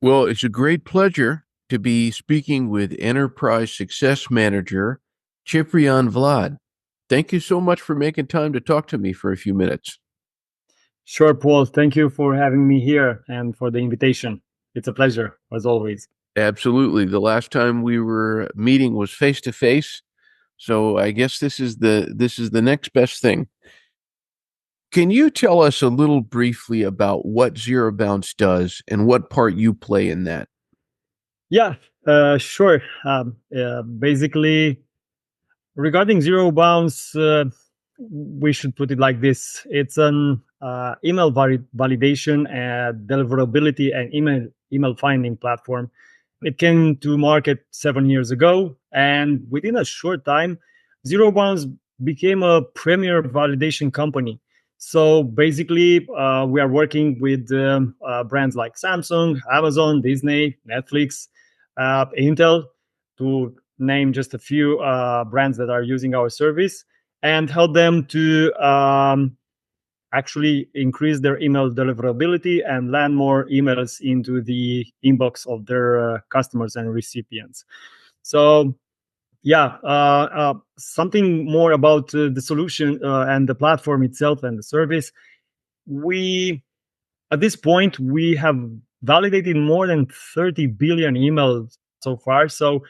Well, it's a great pleasure to be speaking with Enterprise Success Manager Ciprian Vlad. Thank you so much for making time to talk to me for a few minutes. Sure, Paul. Thank you for having me here and for the invitation. It's a pleasure, as always. Absolutely. The last time we were meeting was face to face, so I guess this is the next best thing. Can you tell us a little briefly about what ZeroBounce does and what part you play in that? Yeah, sure. Basically, regarding ZeroBounce, we should put it like this: it's an email validation and deliverability and email finding platform. It came to market 7 years ago, and within a short time, ZeroBounce became a premier validation company. So basically, we are working with brands like Samsung, Amazon, Disney, Netflix, Intel, to name just a few brands that are using our service, and help them to actually increase their email deliverability and land more emails into the inbox of their customers and recipients. So, yeah, something more about the solution and the platform itself and the service. We At this point, we have validated more than 30 billion emails so far. So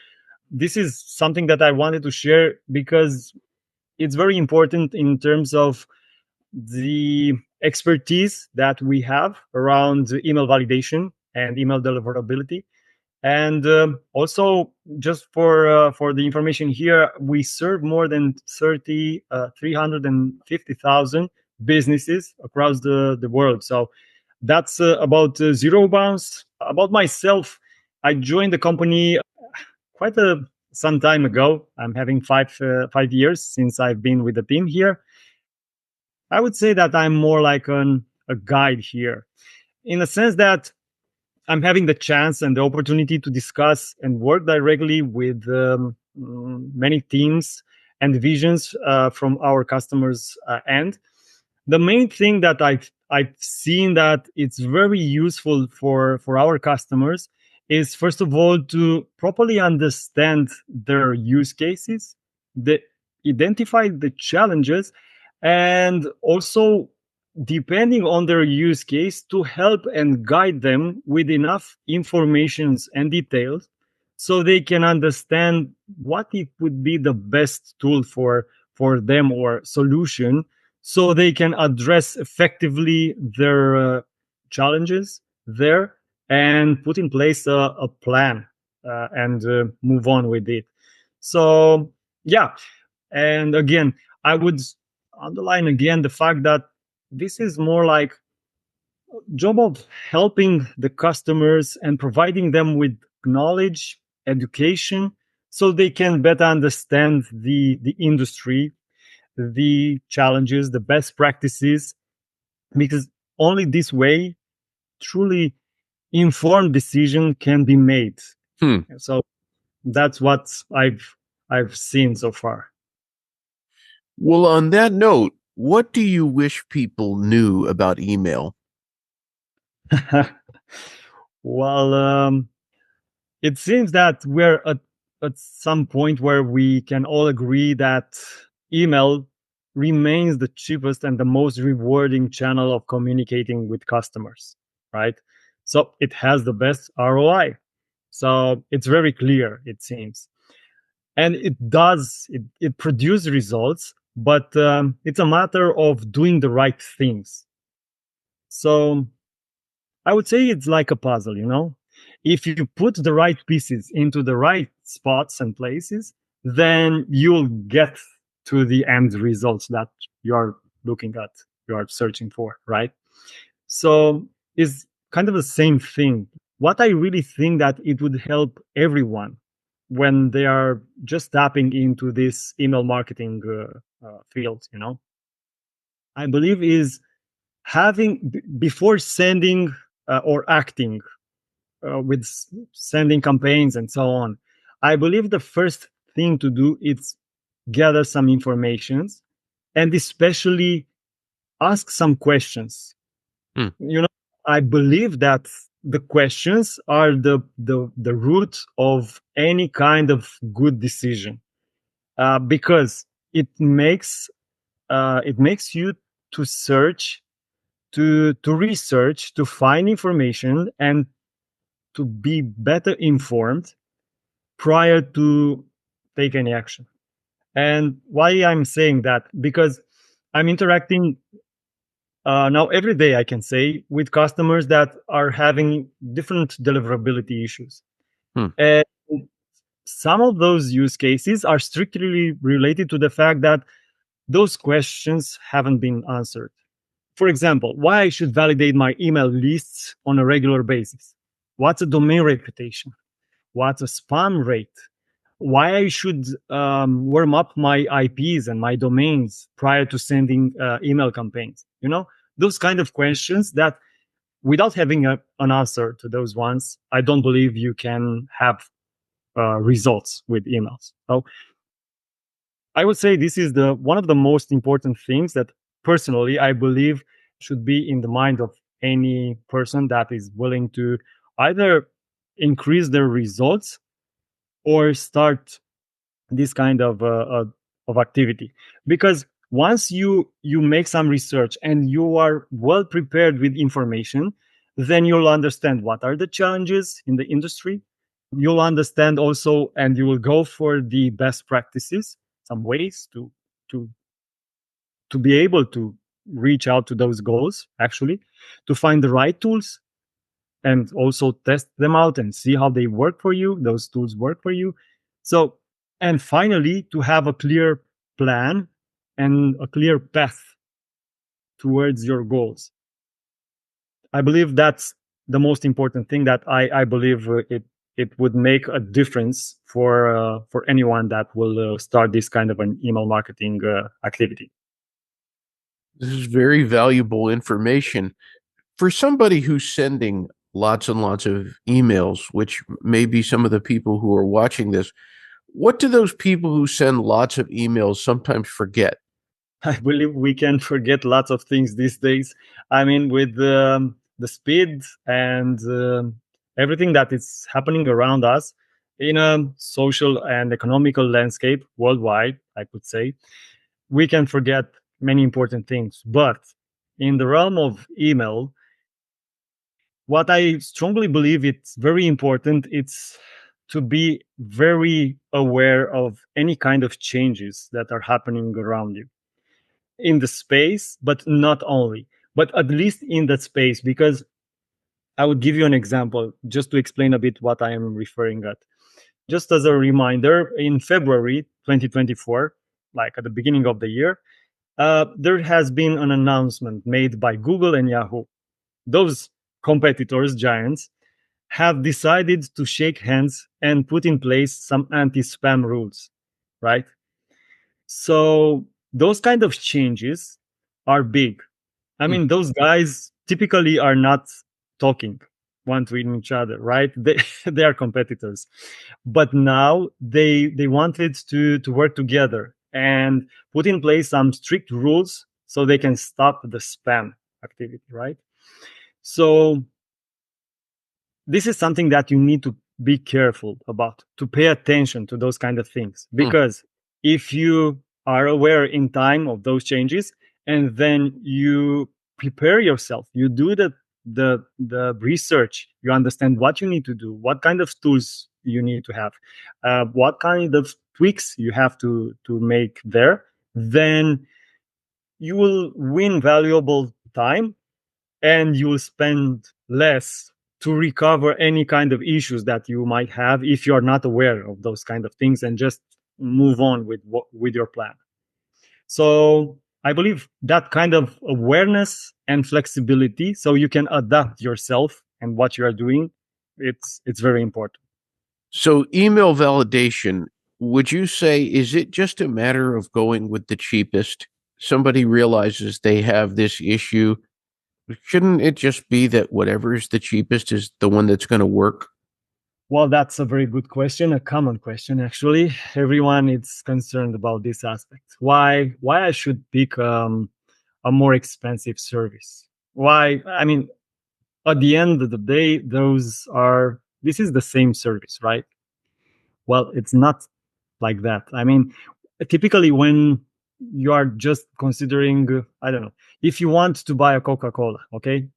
this is something that I wanted to share because it's very important in terms of the expertise that we have around email validation and email deliverability. And also, just for the information here, we serve more than 350,000 businesses across the world. So that's about ZeroBounce. About myself, I joined the company quite some time ago. I'm having 5 years since I've been with the team here. I would say that I'm more like a guide here, in the sense that I'm having the chance and the opportunity to discuss and work directly with many teams and visions from our customers' end. The main thing that I've seen that it's very useful for our customers is, first of all, to properly understand their use cases, the identify the challenges, and also, depending on their use case, to help and guide them with enough informations and details so they can understand what it would be the best tool for them or solution, so they can address effectively their challenges there and put in place a plan and move on with it. So, yeah. And again, I would underline again the fact that this is more like job of helping the customers and providing them with knowledge, education, so they can better understand the industry, the challenges, the best practices, because only this way truly informed decision can be made. Hmm. So that's what I've seen so far. Well, on that note, what do you wish people knew about email? Well, it seems that we're at some point where we can all agree that email remains the cheapest and the most rewarding channel of communicating with customers, right? So it has the best ROI. So it's very clear, it seems. And it produces results, but it's a matter of doing the right things. So I would say it's like a puzzle, you know? If you put the right pieces into the right spots and places, then you'll get to the end results that you're looking at, you're searching for, right? So it's kind of the same thing. What I really think that it would help everyone when they are just tapping into this email marketing field, you know, I believe is before sending or acting with sending campaigns and so on. I believe the first thing to do is gather some informations and especially ask some questions. Hmm. You know, I believe that the questions are the root of any kind of good decision, because it makes you to search, to research, to find information, and to be better informed prior to take any action. And why I'm saying that? Because I'm interacting now every day, I can say, with customers that are having different deliverability issues. Hmm. And some of those use cases are strictly related to the fact that those questions haven't been answered. For example, why I should validate my email lists on a regular basis? What's a domain reputation? What's a spam rate? Why I should warm up my IPs and my domains prior to sending email campaigns? Those kind of questions that, without having an answer to those ones, I don't believe you can have results with emails. So I would say this is the one of the most important things that personally I believe should be in the mind of any person that is willing to either increase their results or start this kind of activity. Because once you make some research and you are well prepared with information, then you'll understand what are the challenges in the industry. You'll understand also, and you will go for the best practices, some ways to to be able to reach out to those goals, actually, to find the right tools and also test them out and see how they work for you, those tools work for you. So, and finally, to have a clear plan and a clear path towards your goals. I believe that's the most important thing that I believe it would make a difference for anyone that will start this kind of an email marketing activity. This is very valuable information for somebody who's sending lots and lots of emails, which may be some of the people who are watching this. What do those people who send lots of emails sometimes forget? I believe we can forget lots of things these days. I mean, with the speed and everything that is happening around us in a social and economical landscape worldwide, I could say, we can forget many important things. But in the realm of email, what I strongly believe it's very important, it's to be very aware of any kind of changes that are happening around you in the space, but not only, but at least in that space. Because I would give you an example just to explain a bit what I am referring at. Just as a reminder, in February 2024, like at the beginning of the year, there has been an announcement made by Google and Yahoo. Those competitors, giants, have decided to shake hands and put in place some anti-spam rules, right? So those kind of changes are big. I Hmm. mean, those guys typically are not talking one to each other, right? They they are competitors, but now they wanted to work together and put in place some strict rules so they can stop the spam activity, right? So this is something that you need to be careful about, to pay attention to those kind of things, Hmm. because if you are aware in time of those changes and then you prepare yourself, you do the research, you understand what you need to do, what kind of tools you need to have, what kind of tweaks you have to make there, then you will win valuable time and you will spend less to recover any kind of issues that you might have if you are not aware of those kind of things and just move on with your plan. So I believe that kind of awareness and flexibility, so you can adapt yourself and what you are doing, it's very important. So, email validation, would you say, is it just a matter of going with the cheapest? Somebody realizes they have this issue. Shouldn't it just be that whatever is the cheapest is the one that's going to work? Well, that's a very good question, a common question actually. Everyone is concerned about this aspect. Why I should pick a more expensive service? Why? I mean, At the end of the day, this is the same service, right? Well, it's not like that. I mean, typically when you are just considering, I don't know, if you want to buy a Coca-Cola, okay,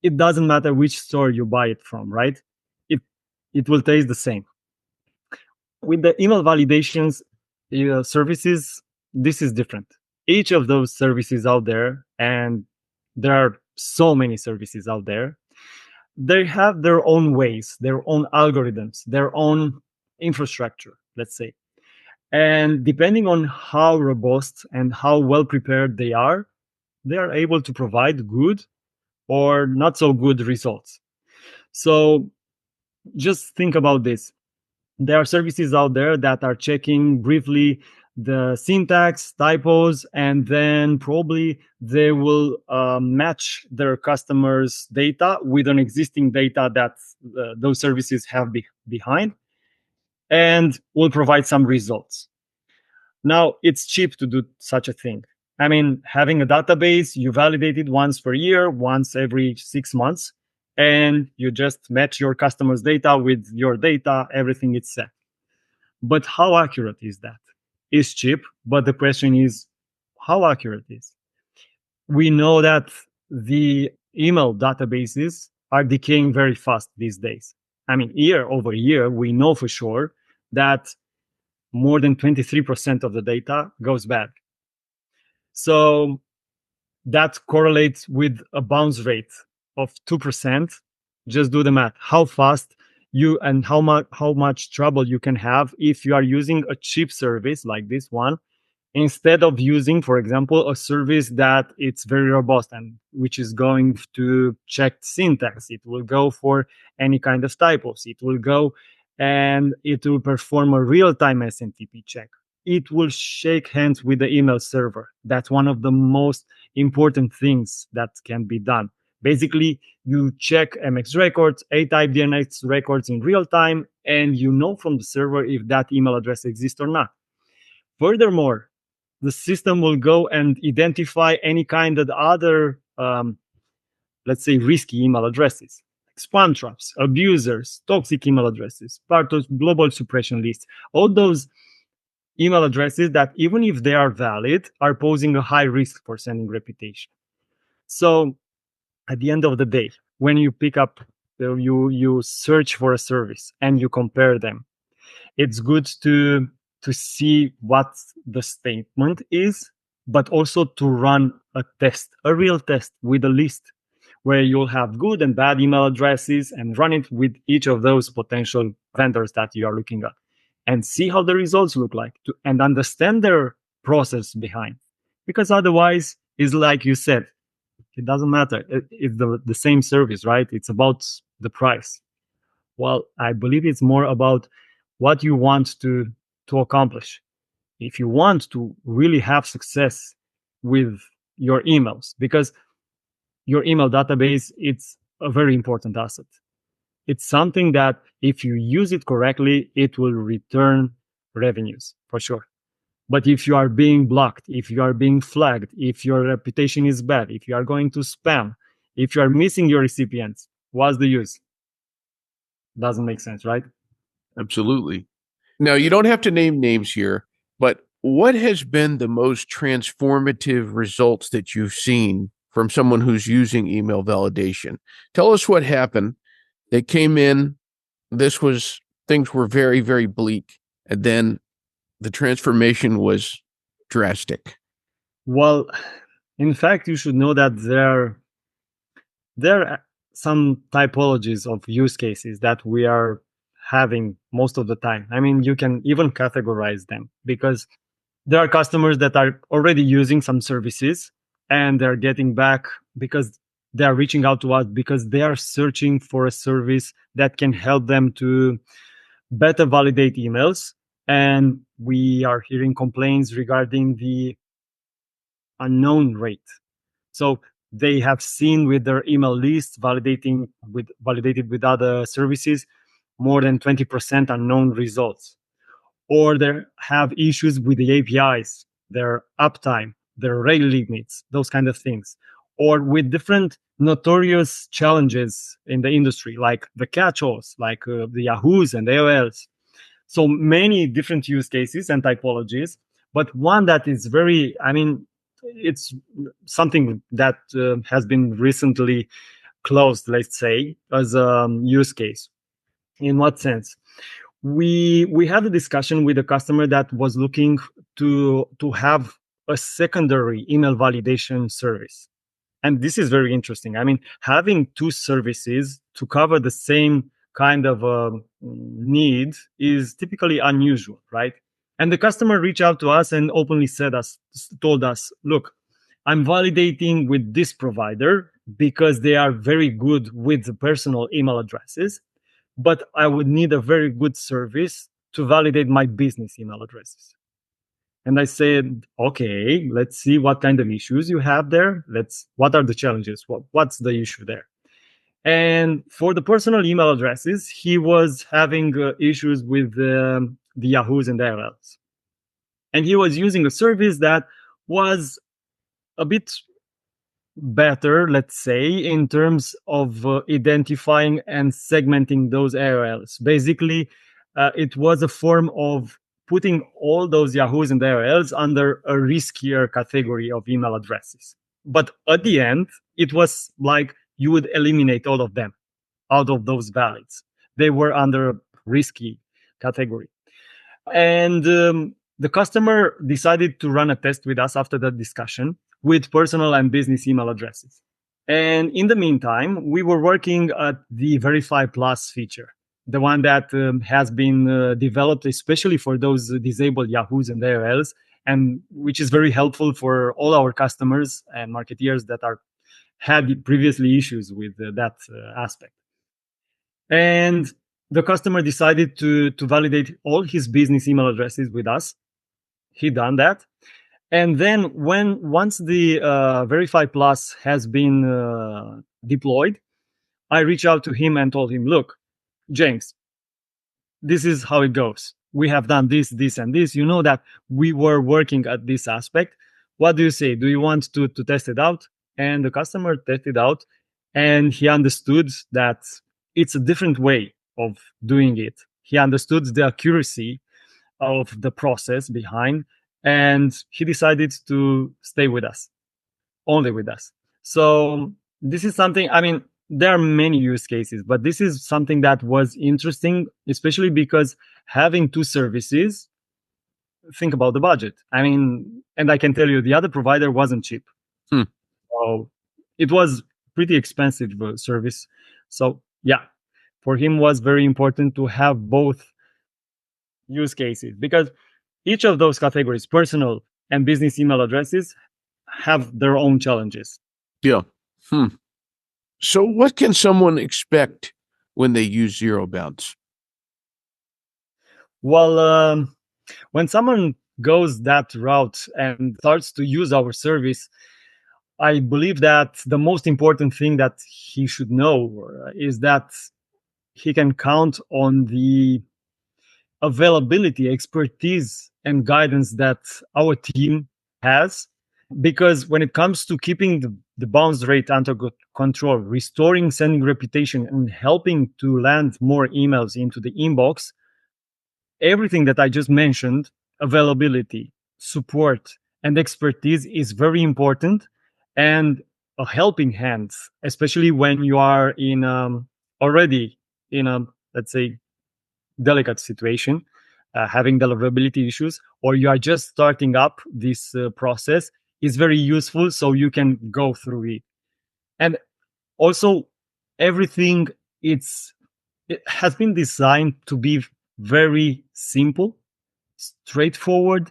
it doesn't matter which store you buy it from, right? It it will taste the same. With the email validations services, this is different. Each of those services out there, and there are so many services out there, they have their own ways, their own algorithms, their own infrastructure, let's say. And depending on how robust and how well prepared they are able to provide good or not so good results. So just think about this. There are services out there that are checking briefly the syntax, typos, and then probably they will match their customers' data with an existing data that those services have behind, and will provide some results. Now, it's cheap to do such a thing. I mean, having a database, you validate it once per year, once every 6 months, and you just match your customers' data with your data, everything is set. But how accurate is that? It's cheap, but the question is how accurate is? We know that the email databases are decaying very fast these days. I mean, year over year, we know for sure that more than 23% of the data goes bad. So that correlates with a bounce rate of 2%. Just do the math. How fast you and how much trouble you can have if you are using a cheap service like this one instead of using, for example, a service that it's very robust and which is going to check syntax. It will go for any kind of typos. It will go and it will perform a real-time SMTP check. It will shake hands with the email server. That's one of the most important things that can be done. Basically, you check MX records, A-type DNS records in real time, and you know from the server if that email address exists or not. Furthermore, the system will go and identify any kind of other, let's say, risky email addresses, spam traps, abusers, toxic email addresses, part of global suppression lists, all those email addresses that, even if they are valid, are posing a high risk for sending reputation. So at the end of the day, when you pick up, you search for a service and you compare them, it's good to see what the statement is, but also to run a test, a real test with a list where you'll have good and bad email addresses and run it with each of those potential vendors that you are looking at and see how the results look like and understand their process behind. Because otherwise, it's like you said, it doesn't matter. It's the same service, right? It's about the price. Well, I believe it's more about what you want to accomplish. If you want to really have success with your emails, because your email database, it's a very important asset. It's something that if you use it correctly, it will return revenues for sure. But if you are being blocked, if you are being flagged, if your reputation is bad, if you are going to spam, if you are missing your recipients, what's the use? Doesn't make sense, right? Absolutely. Now, you don't have to name names here, but what has been the most transformative results that you've seen from someone who's using email validation? Tell us what happened. They came in, things were very, very bleak, and then the transformation was drastic. Well, in fact, you should know that there are some typologies of use cases that we are having most of the time. I mean, you can even categorize them because there are customers that are already using some services and they're getting back because they are reaching out to us because they are searching for a service that can help them to better validate emails. And we are hearing complaints regarding the unknown rate. So they have seen with their email list validated with other services more than 20% unknown results, or they have issues with the APIs, their uptime, their rate limits, those kind of things, or with different notorious challenges in the industry, like the catch-alls, like the Yahoos and AOLs. So many different use cases and typologies, but one that is very, I mean, it's something that has been recently closed, let's say, as a use case. In what sense? We had a discussion with a customer that was looking to have a secondary email validation service. And this is very interesting. I mean, having two services to cover the same kind of need is typically unusual, right? And the customer reached out to us and openly told us, look, I'm validating with this provider because they are very good with the personal email addresses, but I would need a very good service to validate my business email addresses. And I said, okay, let's see what kind of issues you have there. What are the challenges? What's the issue there? And for the personal email addresses, he was having issues with the Yahoos and the AOLs. And he was using a service that was a bit better, let's say, in terms of identifying and segmenting those AOLs. Basically, it was a form of putting all those Yahoos and AOLs under a riskier category of email addresses. But at the end, it was like you would eliminate all of them out of those valids. They were under a risky category. And the customer decided to run a test with us after that discussion with personal and business email addresses. And in the meantime, we were working at the Verify Plus feature, the one that has been developed especially for those disabled Yahoos and AOLs, and which is very helpful for all our customers and marketeers that had previously issues with that aspect. And the customer decided to validate all his business email addresses with us. He done that. And then once the Verify Plus has been deployed, I reached out to him and told him, look, James, this is how it goes. We have done this, this, and this. You know that we were working at this aspect. What do you say? Do you want to test it out? And the customer tested out, and he understood that it's a different way of doing it. He understood the accuracy of the process behind, and he decided to stay with us, only with us. So this is something, I mean, there are many use cases, but this is something that was interesting, especially because having two services, think about the budget. I mean, and I can tell you the other provider wasn't cheap. So it was pretty expensive service. So yeah, for him was very important to have both use cases because each of those categories, personal and business email addresses, have their own challenges. Yeah. So what can someone expect when they use ZeroBounce? Well, when someone goes that route and starts to use our service, I believe that the most important thing that he should know is that he can count on the availability, expertise, and guidance that our team has. Because when it comes to keeping the bounce rate under control, restoring sending reputation, and helping to land more emails into the inbox, everything that I just mentioned, availability, support, and expertise is very important, and a helping hand, especially when you are in already in a, let's say, delicate situation, having deliverability issues, or you are just starting up this process, is very useful so you can go through it. And also, everything it has been designed to be very simple, straightforward.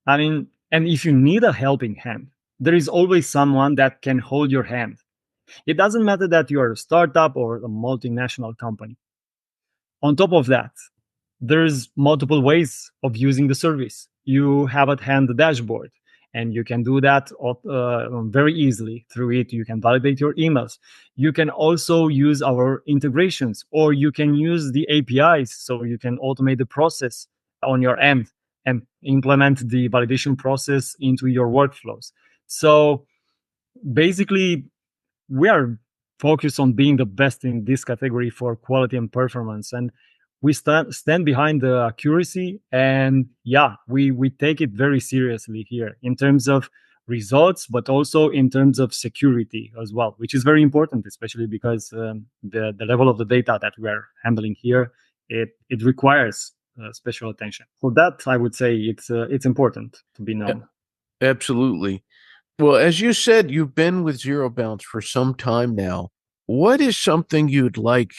I mean, and if you need a helping hand, there is always someone that can hold your hand. It doesn't matter that you are a startup or a multinational company. On top of that, there's multiple ways of using the service. You have at hand the dashboard, and you can do that very easily through it. You can validate your emails. You can also use our integrations, or you can use the APIs so you can automate the process on your end and implement the validation process into your workflows. So basically, we are focused on being the best in this category for quality and performance, and we stand behind the accuracy. And yeah, we take it very seriously here in terms of results, but also in terms of security as well, which is very important, especially because the level of the data that we are handling here, it requires special attention. For that, I would say it's important to be A- known. Absolutely. Well, as you said, you've been with ZeroBounce for some time now. What is something you'd like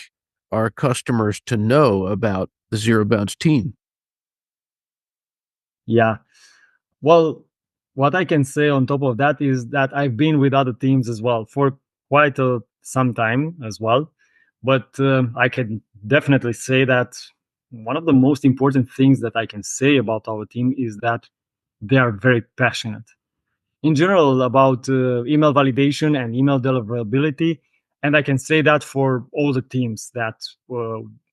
our customers to know about the ZeroBounce team? Yeah. Well, what I can say on top of that is that I've been with other teams as well for quite some time as well. But I can definitely say that one of the most important things that I can say about our team is that they are very passionate in general about email validation and email deliverability. And I can say that for all the teams that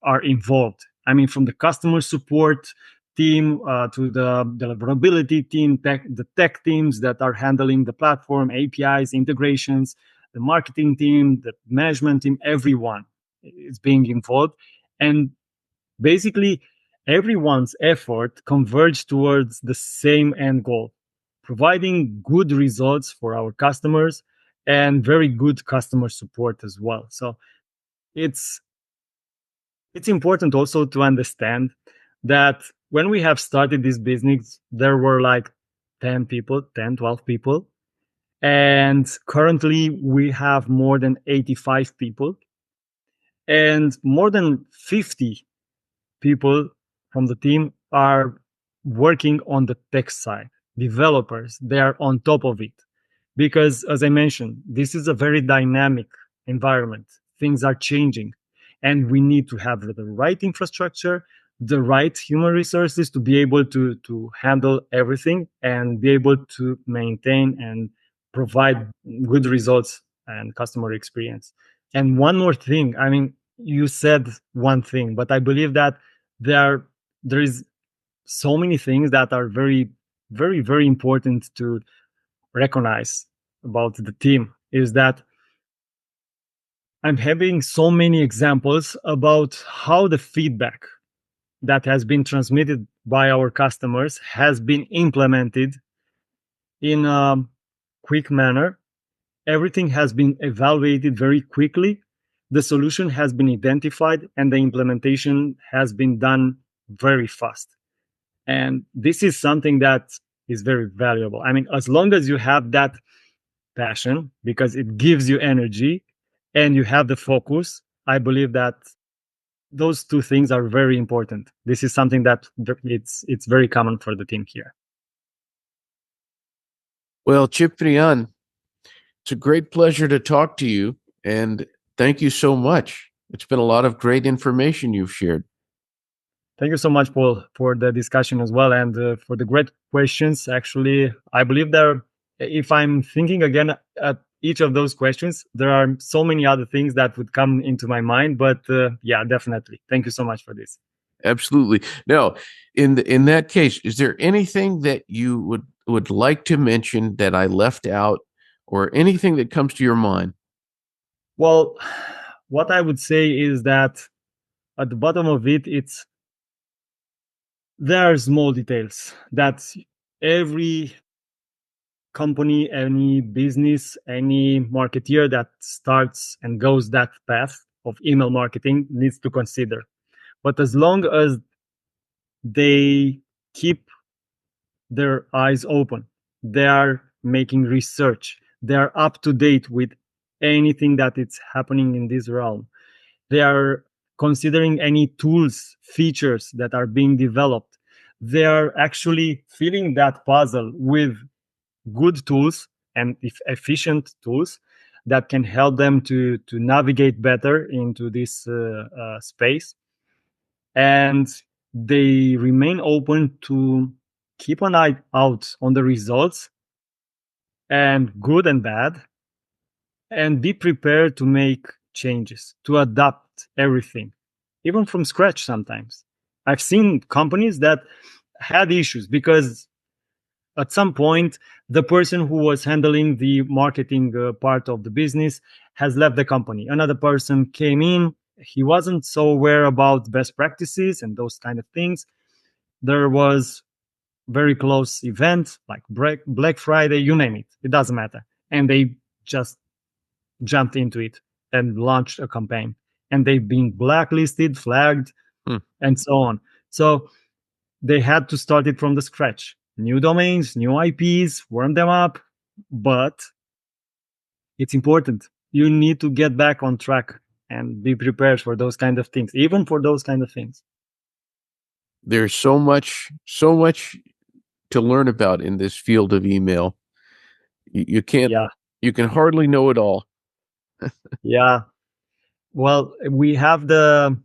are involved. I mean, from the customer support team to the deliverability team, the tech teams that are handling the platform, APIs, integrations, the marketing team, the management team, everyone is being involved. And basically, everyone's effort converges towards the same end goal, providing good results for our customers and very good customer support as well. So it's it's important also to understand that when we have started this business, there were like 10 people, 10, 12 people. And currently we have more than 85 people and more than 50 people from the team are working on the tech side. Developers, they are on top of it. Because, as I mentioned, this is a very dynamic environment. Things are changing, and we need to have the right infrastructure, the right human resources to be able to handle everything and be able to maintain and provide good results and customer experience. And one more thing, I mean, you said one thing, but I believe that there is so many things that are very, very, very important to recognize about the team is that I'm having so many examples about how the feedback that has been transmitted by our customers has been implemented in a quick manner. Everything has been evaluated very quickly. The solution has been identified and the implementation has been done very fast. And this is something that is very valuable. I mean, as long as you have that passion because it gives you energy and you have the focus, I believe that those two things are very important. This is something that it's very common for the team here. Well, Ciprian, it's a great pleasure to talk to you, and thank you so much. It's been a lot of great information you've shared. Thank you so much, Paul, for the discussion as well and for the great questions. Actually, I believe there, if I'm thinking again at each of those questions, there are so many other things that would come into my mind. But yeah, definitely. Thank you so much for this. Absolutely. Now, in that case, is there anything that you would like to mention that I left out, or anything that comes to your mind? Well, what I would say is that at the bottom of it, there are small details that every company, any business, any marketeer that starts and goes that path of email marketing needs to consider. But as long as they keep their eyes open, they are making research, they are up to date with anything that is happening in this realm. They are considering any tools, features that are being developed. They are actually filling that puzzle with good tools and efficient tools that can help them to navigate better into this space. And they remain open to keep an eye out on the results, and good and bad, and be prepared to make changes, to adapt everything, even from scratch sometimes. I've seen companies that had issues because at some point, the person who was handling the marketing part of the business has left the company. Another person came in. He wasn't so aware about best practices and those kind of things. There was very close event like Black Friday, you name it. It doesn't matter. And they just jumped into it and launched a campaign. And they've been blacklisted, flagged, Hmm. and so on. So they had to start it from the scratch. New domains, new IPs, warm them up. But it's important. You need to get back on track and be prepared for those kind of things, even for those kind of things. There's so much to learn about in this field of email. You can't, Yeah. you can hardly know it all. Yeah. Well, we have the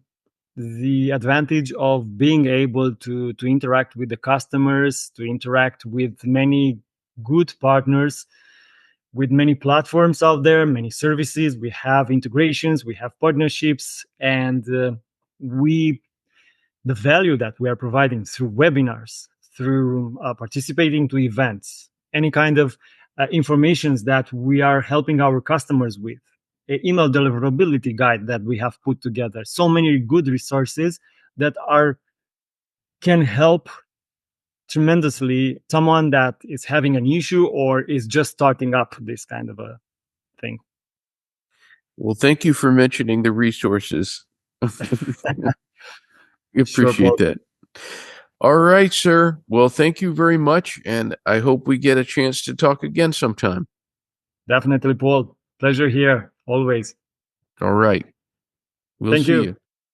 advantage of being able to interact with the customers, to interact with many good partners, with many platforms out there, many services. We have integrations, we have partnerships, and we the value that we are providing through webinars, through participating to events, any kind of informations that we are helping our customers with, a email deliverability guide that we have put together, so many good resources that are can help tremendously someone that is having an issue or is just starting up this kind of a thing. Well, thank you for mentioning the resources. Sure, Appreciate Paul. that. All right, sir. Well, thank you very much, and I hope we get a chance to talk again sometime. Definitely, Paul. Pleasure here, always. All right. We'll Thank see you. you.